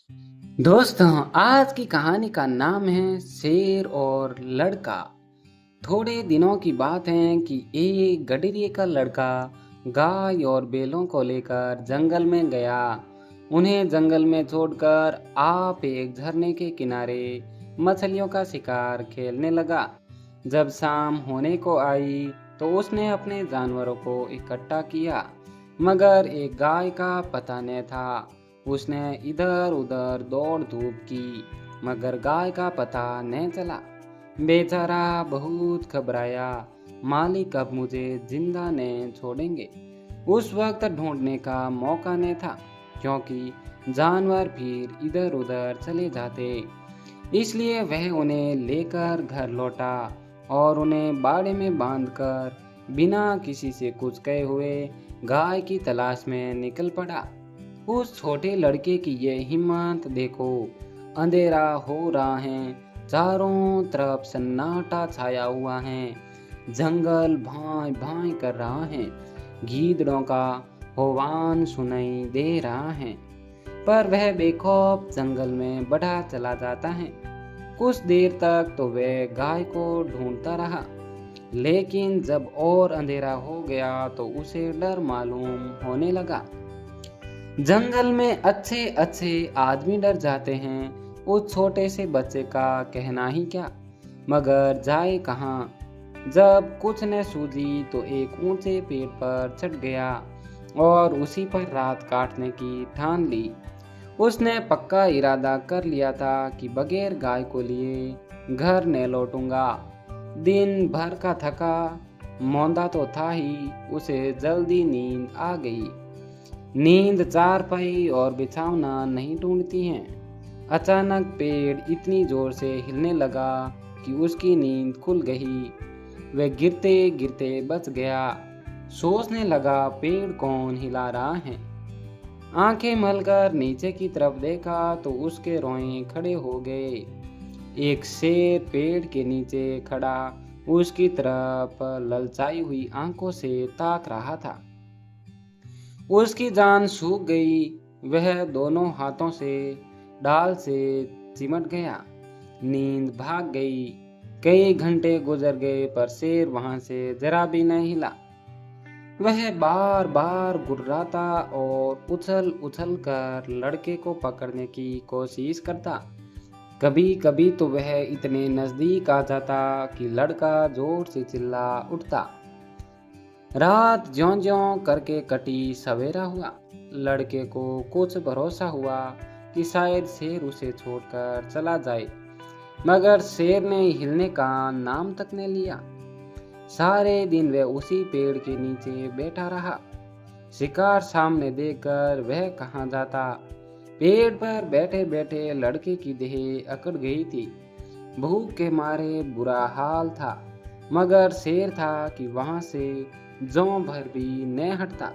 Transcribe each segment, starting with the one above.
दोस्तों, आज की कहानी का नाम है शेर और लड़का। थोड़े दिनों की बात है कि एक गडरिये का लड़का गाय और बैलों को लेकर जंगल में गया। उन्हें जंगल में छोड़कर आप एक झरने के किनारे मछलियों का शिकार खेलने लगा। जब शाम होने को आई तो उसने अपने जानवरों को इकट्ठा किया, मगर एक गाय का पता न था। उसने इधर उधर दौड़ धूप की, मगर गाय का पता न चला। बेचारा बहुत घबराया। मालिक अब मुझे जिंदा नहीं छोड़ेंगे। उस वक्त ढूंढने का मौका नहीं था, क्योंकि जानवर फिर इधर उधर चले जाते। इसलिए वह उन्हें लेकर घर लौटा और उन्हें बाड़े में बांधकर बिना किसी से कुछ कहे हुए गाय की तलाश में निकल पड़ा। उस छोटे लड़के की ये हिम्मत देखो। अंधेरा हो रहा है, चारों तरफ सन्नाटा छाया हुआ है, जंगल भाई भाई कर रहा है, गीदड़ों का होवान सुनाई दे रहा है, पर वह बेखौफ जंगल में बढ़ा चला जाता है। कुछ देर तक तो वह गाय को ढूंढता रहा, लेकिन जब और अंधेरा हो गया तो उसे डर मालूम होने लगा। जंगल में अच्छे अच्छे आदमी डर जाते हैं, उस छोटे से बच्चे का कहना ही क्या। मगर जाए कहाँ। जब कुछ न सूझी तो एक ऊंचे पेड़ पर चढ़ गया और उसी पर रात काटने की ठान ली। उसने पक्का इरादा कर लिया था कि बगैर गाय को लिए घर न लौटूंगा। दिन भर का थका मौंदा तो था ही, उसे जल्दी नींद आ गई। नींद चारपाई और बिछावना नहीं ढूंढती हैं। अचानक पेड़ इतनी जोर से हिलने लगा कि उसकी नींद खुल गई। वह गिरते गिरते बच गया। सोचने लगा, पेड़ कौन हिला रहा है। आंखें मलकर नीचे की तरफ देखा तो उसके रोए खड़े हो गए। एक शेर पेड़ के नीचे खड़ा उसकी तरफ ललचाई हुई आंखों से ताक रहा था। उसकी जान सूख गई। वह दोनों हाथों से डाल से चिमट गया। नींद भाग गई। कई घंटे गुजर गए, पर शेर वहां से जरा भी नहीं हिला। वह बार बार गुर्राता और उछल उछल कर लड़के को पकड़ने की कोशिश करता। कभी कभी तो वह इतने नजदीक आ जाता कि लड़का जोर से चिल्ला उठता। रात ज्यों ज्यों करके कटी, सवेरा हुआ। लड़के को कुछ भरोसा हुआ कि शायद शेर उसे छोड़कर चला जाए, मगर शेर ने हिलने का नाम तक नहीं लिया। सारे दिन वह उसी पेड़ के नीचे बैठा रहा। शिकार सामने देखकर वह कहाँ जाता। पेड़ पर बैठे बैठे लड़के की देह अकड़ गई थी। भूख के मारे बुरा हाल था, मगर शेर था कि वहां से जौ भर भी न हटता।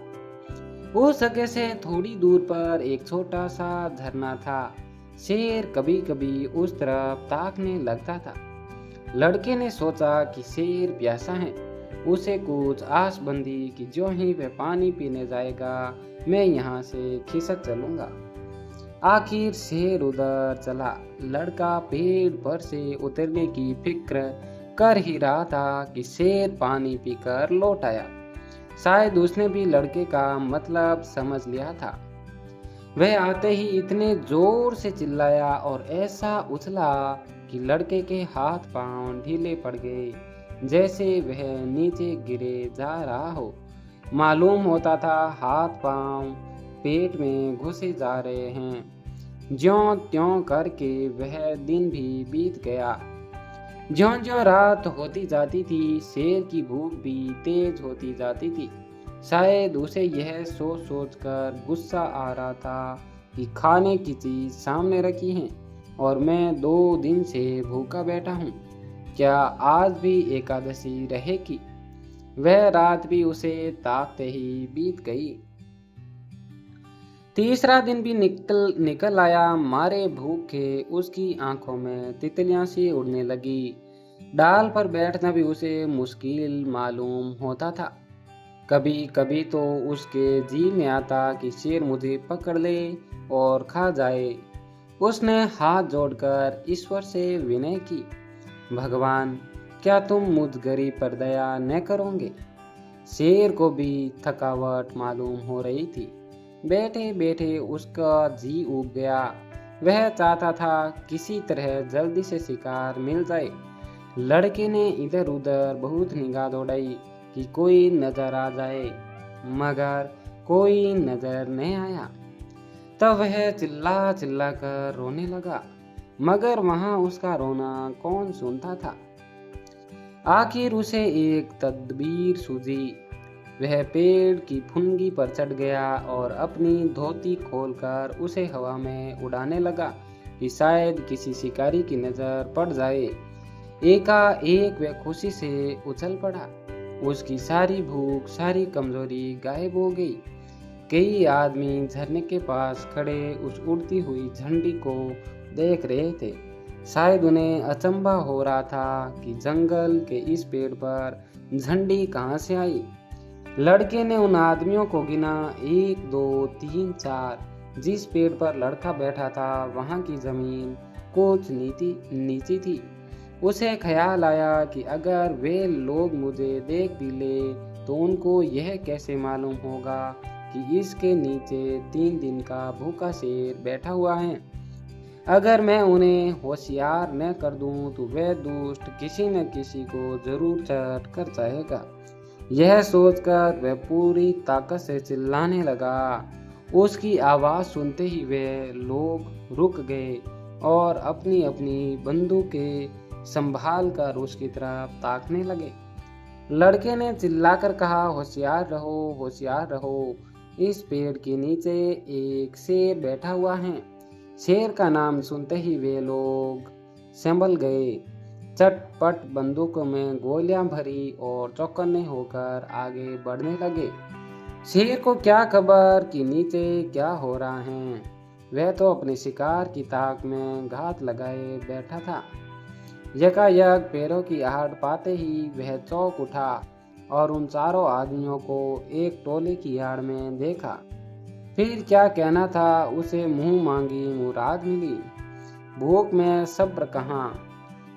उस जगह से थोड़ी दूर पर एक छोटा सा झरना था। शेर कभी कभी उस तरफ ताकने लगता था। लड़के ने सोचा कि शेर प्यासा है, उसे कुछ आस बंधी कि जो ही वह पानी पीने जाएगा मैं यहाँ से खिसक चलूंगा। आखिर शेर उधर चला। लड़का पेड़ पर से उतरने की फिक्र कर ही रहा था कि शेर पानी पीकर लौट आया। शायद उसने भी लड़के का मतलब समझ लिया था। वह आते ही इतने जोर से चिल्लाया और ऐसा उछला कि लड़के के हाथ पांव ढीले पड़ गए, जैसे वह नीचे गिरे जा रहा हो। मालूम होता था हाथ पांव पेट में घुसे जा रहे हैं। ज्यों त्यों करके वह दिन भी बीत गया। ज्यों ज्यों रात होती जाती थी, शेर की भूख भी तेज होती जाती थी। शायद उसे यह सोच सोच कर गुस्सा आ रहा था कि खाने की चीज सामने रखी है और मैं 2 दिन से भूखा बैठा हूँ। क्या आज भी एकादशी रहेगी? वह रात भी उसे ताकते ही बीत गई। तीसरा दिन भी निकल निकल आया। मारे भूखे उसकी आंखों में तितलियां सी उड़ने लगी। डाल पर बैठना भी उसे मुश्किल मालूम होता था। कभी कभी तो उसके जी में आता कि शेर मुझे पकड़ ले और खा जाए। उसने हाथ जोड़कर ईश्वर से विनय की, भगवान, क्या तुम मुझ गरीब पर दया न करोगे? शेर को भी थकावट मालूम हो रही थी। बैठे बैठे उसका जी उब गया। वह चाहता था किसी तरह जल्दी से शिकार मिल जाए। लड़के ने इधर उधर बहुत निगाह दौड़ाई कि कोई नजर आ जाए, मगर कोई नजर नहीं आया। तब वह चिल्ला चिल्ला कर रोने लगा, मगर वहां उसका रोना कौन सुनता था। आखिर उसे एक तदबीर सूझी। वह पेड़ की फुनगी पर चढ़ गया और अपनी धोती खोलकर उसे हवा में उड़ाने लगा कि शायद किसी शिकारी की नजर पड़ जाए। एकाएक वह खुशी से उछल पड़ा। उसकी सारी भूख, सारी कमजोरी गायब हो गई। कई आदमी झरने के पास खड़े उस उड़ती हुई झंडी को देख रहे थे। शायद उन्हें अचंभा हो रहा था कि जंगल के इस पेड़ पर झंडी कहाँ से आई। लड़के ने उन आदमियों को गिना, 1 2 3 4। जिस पेड़ पर लड़का बैठा था वहां की जमीन कुछ नीची थी। उसे ख्याल आया कि अगर वे लोग मुझे देख भी ले तो उनको यह कैसे मालूम होगा कि इसके नीचे 3 दिन का भूखा शेर बैठा हुआ है। अगर मैं उन्हें होशियार न कर दूं तो वह दुष्ट किसी न किसी को जरूर चट कर जाएगा। यह सोचकर वह पूरी ताकत से चिल्लाने लगा। उसकी आवाज सुनते ही वे लोग रुक गए और अपनी अपनी बंदूकें संभाल कर उसकी तरफ ताकने लगे। लड़के ने चिल्लाकर कहा, होशियार रहो, होशियार रहो, इस पेड़ के नीचे एक शेर बैठा हुआ है। शेर का नाम सुनते ही वे लोग संभल गए। चटपट बंदूकों में गोलियां भरी और चौकन्ने होकर आगे बढ़ने लगे। शेर को क्या खबर कि नीचे क्या हो रहा है। वह तो अपने शिकार की ताक में घात लगाए बैठा था। यकायक पैरों की आहट पाते ही वह चौंक उठा और उन चारों आदमियों को एक टोले की आड़ में देखा। फिर क्या कहना था, उसे मुंह मांगी मुराद मिली। भूख में सब्र कहाँ।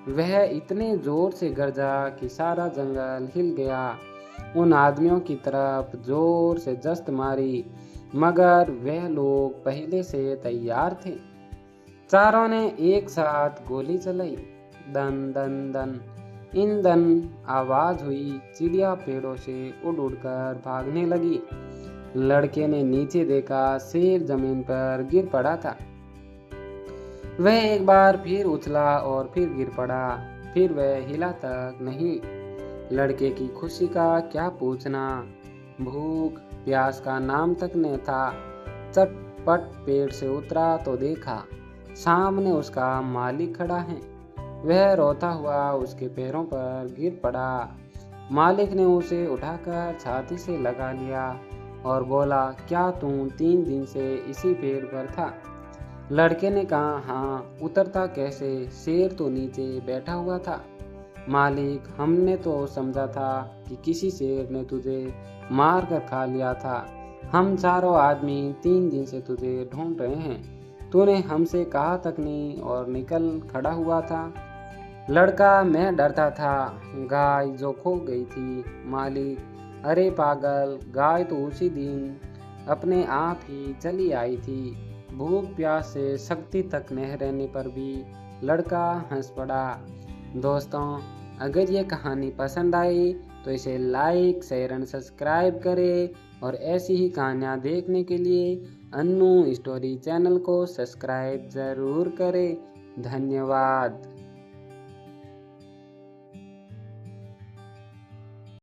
वह इतने जोर से गरजा कि सारा जंगल हिल गया। उन आदमियों की तरफ जोर से जस्त मारी, मगर वह लोग पहले से तैयार थे। चारों ने एक साथ गोली चलाई। दन दन दन इन दन आवाज हुई। चिड़िया पेड़ों से उड़ उड़कर भागने लगी। लड़के ने नीचे देखा, शेर जमीन पर गिर पड़ा था। वह एक बार फिर उछला और फिर गिर पड़ा। फिर वह हिला तक नहीं। लड़के की खुशी का क्या पूछना। भूख प्यास का नाम तक न था। चटपट पेड़ से उतरा तो देखा सामने उसका मालिक खड़ा है। वह रोता हुआ उसके पैरों पर गिर पड़ा। मालिक ने उसे उठाकर छाती से लगा लिया और बोला, क्या तुम 3 दिन से इसी पेड़ पर था? लड़के ने कहा, हाँ, उतरता कैसे, शेर तो नीचे बैठा हुआ था। मालिक, हमने तो समझा था कि किसी शेर ने तुझे मार कर खा लिया था। हम चारों आदमी 3 दिन से तुझे ढूंढ रहे हैं। तूने हमसे कहा तक नहीं और निकल खड़ा हुआ था। लड़का, मैं डरता था, गाय जो खो गई थी। मालिक, अरे पागल, गाय तो उसी दिन अपने आप ही चली आई थी। भूख प्यास से शक्ति तक न रहने पर भी लड़का हंस पड़ा। दोस्तों, अगर ये कहानी पसंद आई तो इसे लाइक, शेयर एंड सब्सक्राइब करें और ऐसी ही कहानियाँ देखने के लिए अन्नू स्टोरी चैनल को सब्सक्राइब ज़रूर करें। धन्यवाद।